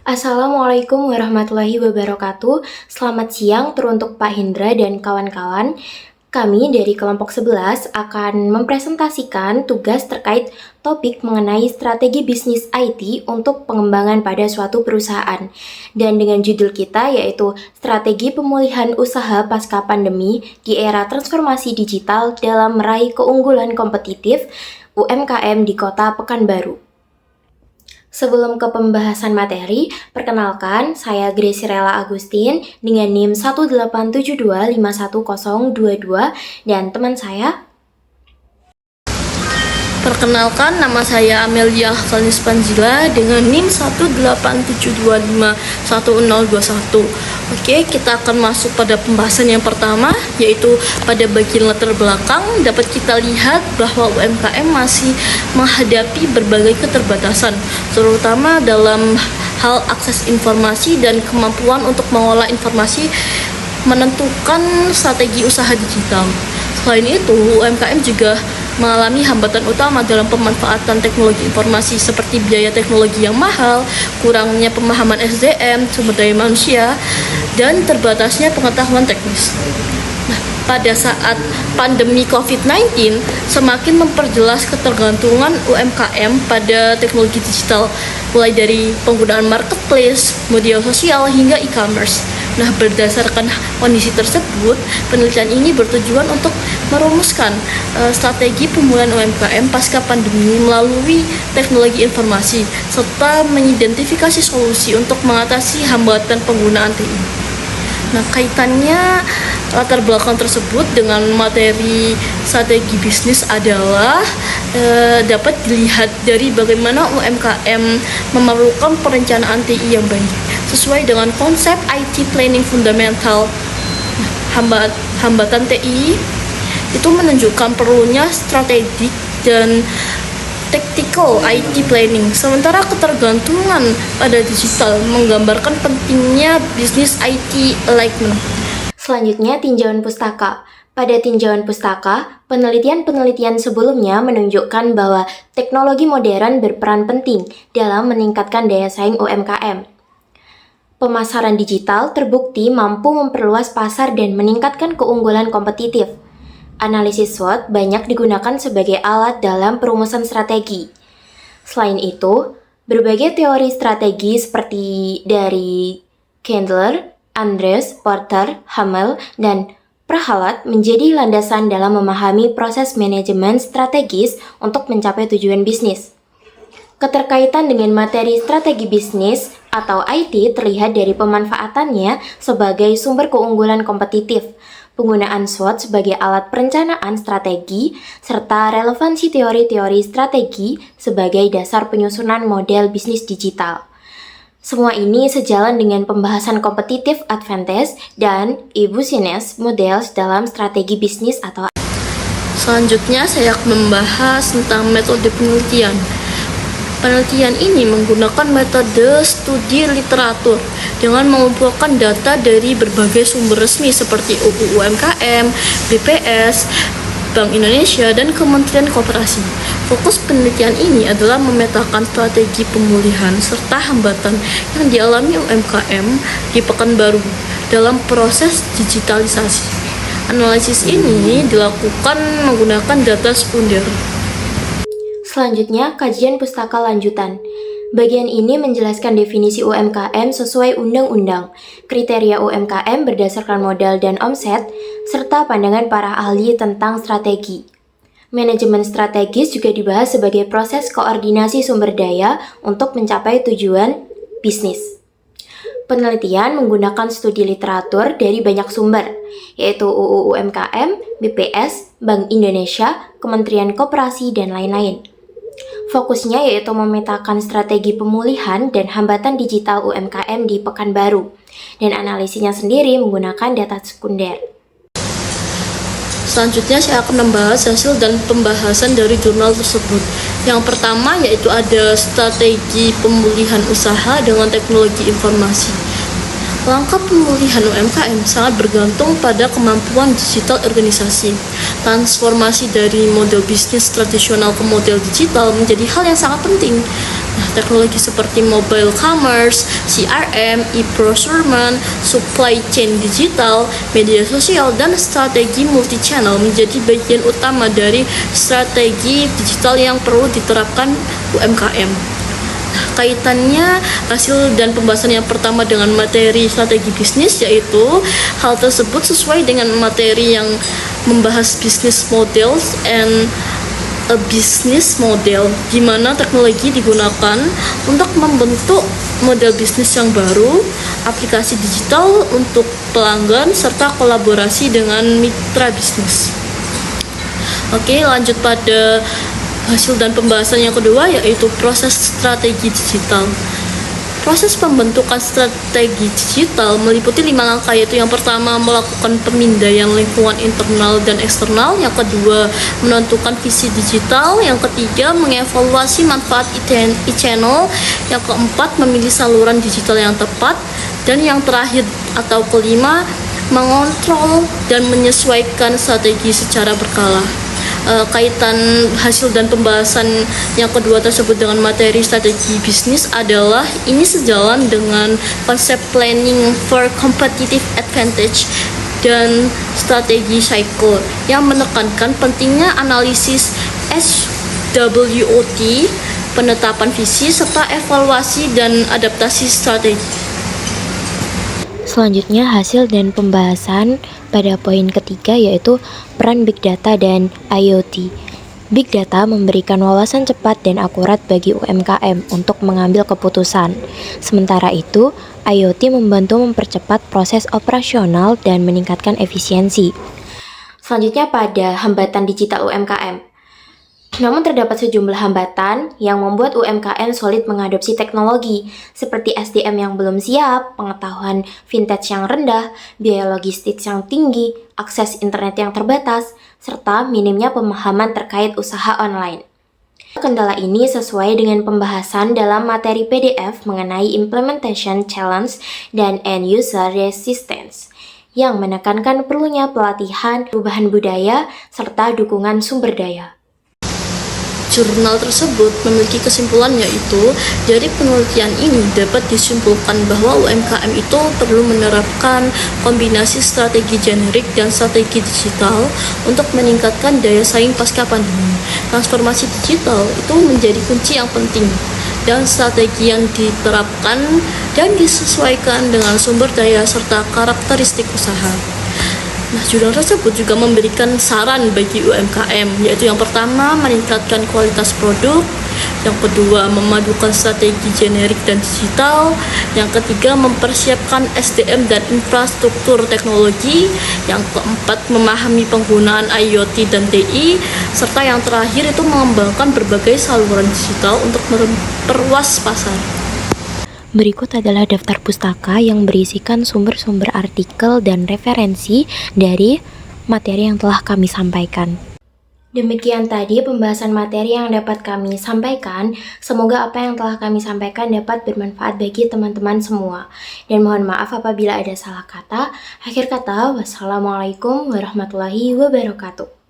Assalamualaikum warahmatullahi wabarakatuh. Selamat siang teruntuk Pak Hendra dan kawan-kawan. Kami dari kelompok 11 akan mempresentasikan tugas terkait topik mengenai strategi bisnis IT untuk pengembangan pada suatu perusahaan. Dan dengan judul kita yaitu Strategi Pemulihan Usaha Pasca Pandemi di Era Transformasi Digital dalam Meraih Keunggulan Kompetitif UMKM di Kota Pekanbaru. Sebelum ke pembahasan materi, perkenalkan saya Graciela Agustin dengan NIM 187251022 dan teman saya. Perkenalkan, nama saya Amelia Kalis Panjila dengan NIM 187251021. Oke, kita akan masuk pada pembahasan yang pertama, yaitu pada bagian latar belakang dapat kita lihat bahwa UMKM masih menghadapi berbagai keterbatasan, terutama dalam hal akses informasi dan kemampuan untuk mengolah informasi menentukan strategi usaha digital. Selain itu, UMKM juga mengalami hambatan utama dalam pemanfaatan teknologi informasi seperti biaya teknologi yang mahal, kurangnya pemahaman SDM, sumber daya manusia, dan terbatasnya pengetahuan teknis. Nah, pada saat pandemi COVID-19 semakin memperjelas ketergantungan UMKM pada teknologi digital, mulai dari penggunaan marketplace, media sosial, hingga e-commerce. Nah, berdasarkan kondisi tersebut, penelitian ini bertujuan untuk merumuskan strategi pemulihan UMKM pasca pandemi melalui teknologi informasi, serta mengidentifikasi solusi untuk mengatasi hambatan penggunaan TI. Nah, kaitannya latar belakang tersebut dengan materi strategi bisnis adalah dapat dilihat dari bagaimana UMKM memerlukan perencanaan TI yang baik sesuai dengan konsep IT Planning Fundamental. Hambatan TI itu menunjukkan perlunya strategik dan tactical IT planning, sementara ketergantungan pada digital menggambarkan pentingnya bisnis IT alignment. Selanjutnya, tinjauan pustaka. Pada tinjauan pustaka, penelitian-penelitian sebelumnya menunjukkan bahwa teknologi modern berperan penting dalam meningkatkan daya saing UMKM. Pemasaran digital terbukti mampu memperluas pasar dan meningkatkan keunggulan kompetitif. Analisis SWOT banyak digunakan sebagai alat dalam perumusan strategi. Selain itu, berbagai teori strategi seperti dari Candler, Andres, Porter, Hamel, dan Prahalat menjadi landasan dalam memahami proses manajemen strategis untuk mencapai tujuan bisnis. Keterkaitan dengan materi strategi bisnis atau IT terlihat dari pemanfaatannya sebagai sumber keunggulan kompetitif, penggunaan SWOT sebagai alat perencanaan strategi, serta relevansi teori-teori strategi sebagai dasar penyusunan model bisnis digital. Semua ini sejalan dengan pembahasan competitive advantage dan business models dalam strategi bisnis atau. Selanjutnya, saya akan membahas tentang metode penelitian. Penelitian ini menggunakan metode studi literatur dengan mengumpulkan data dari berbagai sumber resmi seperti UU UMKM, BPS, Bank Indonesia, dan Kementerian Koperasi. Fokus penelitian ini adalah memetakan strategi pemulihan serta hambatan yang dialami UMKM di Pekanbaru dalam proses digitalisasi. Analisis ini dilakukan menggunakan data sekunder. Selanjutnya, kajian pustaka lanjutan. Bagian ini menjelaskan definisi UMKM sesuai undang-undang, kriteria UMKM berdasarkan modal dan omset, serta pandangan para ahli tentang strategi. Manajemen strategis juga dibahas sebagai proses koordinasi sumber daya untuk mencapai tujuan bisnis. Penelitian menggunakan studi literatur dari banyak sumber, yaitu UU UMKM, BPS, Bank Indonesia, Kementerian Koperasi, dan lain-lain. Fokusnya yaitu memetakan strategi pemulihan dan hambatan digital UMKM di Pekanbaru, dan analisisnya sendiri menggunakan data sekunder. Selanjutnya, saya akan membahas hasil dan pembahasan dari jurnal tersebut. Yang pertama yaitu ada strategi pemulihan usaha dengan teknologi informasi. Langkah pemulihan UMKM sangat bergantung pada kemampuan digital organisasi. Transformasi dari model bisnis tradisional ke model digital menjadi hal yang sangat penting. Nah, teknologi seperti mobile commerce, CRM, e-procurement, supply chain digital, media sosial, dan strategi multi-channel menjadi bagian utama dari strategi digital yang perlu diterapkan UMKM. Kaitannya hasil dan pembahasan yang pertama dengan materi strategi bisnis, yaitu hal tersebut sesuai dengan materi yang membahas business models and a business model, di mana teknologi digunakan untuk membentuk model bisnis yang baru, aplikasi digital untuk pelanggan, serta kolaborasi dengan mitra bisnis. Oke, lanjut pada hasil dan pembahasan yang kedua, yaitu proses strategi digital. Proses pembentukan strategi digital meliputi 5 langkah, yaitu yang pertama melakukan pemindaian lingkungan internal dan eksternal, yang kedua menentukan visi digital, yang ketiga mengevaluasi manfaat e-channel, yang keempat memilih saluran digital yang tepat, dan yang terakhir atau kelima mengontrol dan menyesuaikan strategi secara berkala. Kaitan hasil dan pembahasan yang kedua tersebut dengan materi strategi bisnis adalah ini sejalan dengan konsep planning for competitive advantage dan strategi cycle yang menekankan pentingnya analisis SWOT, penetapan visi, serta evaluasi dan adaptasi strategi. Selanjutnya hasil dan pembahasan pada poin ketiga, yaitu peran Big Data dan IoT. Big Data memberikan wawasan cepat dan akurat bagi UMKM untuk mengambil keputusan. Sementara itu, IoT membantu mempercepat proses operasional dan meningkatkan efisiensi. Selanjutnya pada hambatan digital UMKM. Namun terdapat sejumlah hambatan yang membuat UMKM sulit mengadopsi teknologi, seperti SDM yang belum siap, pengetahuan vintage yang rendah, biaya logistik yang tinggi, akses internet yang terbatas, serta minimnya pemahaman terkait usaha online. Kendala ini sesuai dengan pembahasan dalam materi PDF mengenai Implementation Challenge dan End User Resistance, yang menekankan perlunya pelatihan, perubahan budaya, serta dukungan sumber daya. Jurnal tersebut memiliki kesimpulan, yaitu dari penelitian ini dapat disimpulkan bahwa UMKM itu perlu menerapkan kombinasi strategi generik dan strategi digital untuk meningkatkan daya saing pasca pandemi. Transformasi digital itu menjadi kunci yang penting, dan strategi yang diterapkan dan disesuaikan dengan sumber daya serta karakteristik usaha. Nah, jurnal tersebut juga memberikan saran bagi UMKM, yaitu yang pertama meningkatkan kualitas produk, yang kedua memadukan strategi generik dan digital, yang ketiga mempersiapkan SDM dan infrastruktur teknologi, yang keempat memahami penggunaan IoT dan TI, serta yang terakhir itu mengembangkan berbagai saluran digital untuk memperluas pasar. Berikut adalah daftar pustaka yang berisikan sumber-sumber artikel dan referensi dari materi yang telah kami sampaikan. Demikian tadi pembahasan materi yang dapat kami sampaikan. Semoga apa yang telah kami sampaikan dapat bermanfaat bagi teman-teman semua. Dan mohon maaf apabila ada salah kata. Akhir kata, wassalamualaikum warahmatullahi wabarakatuh.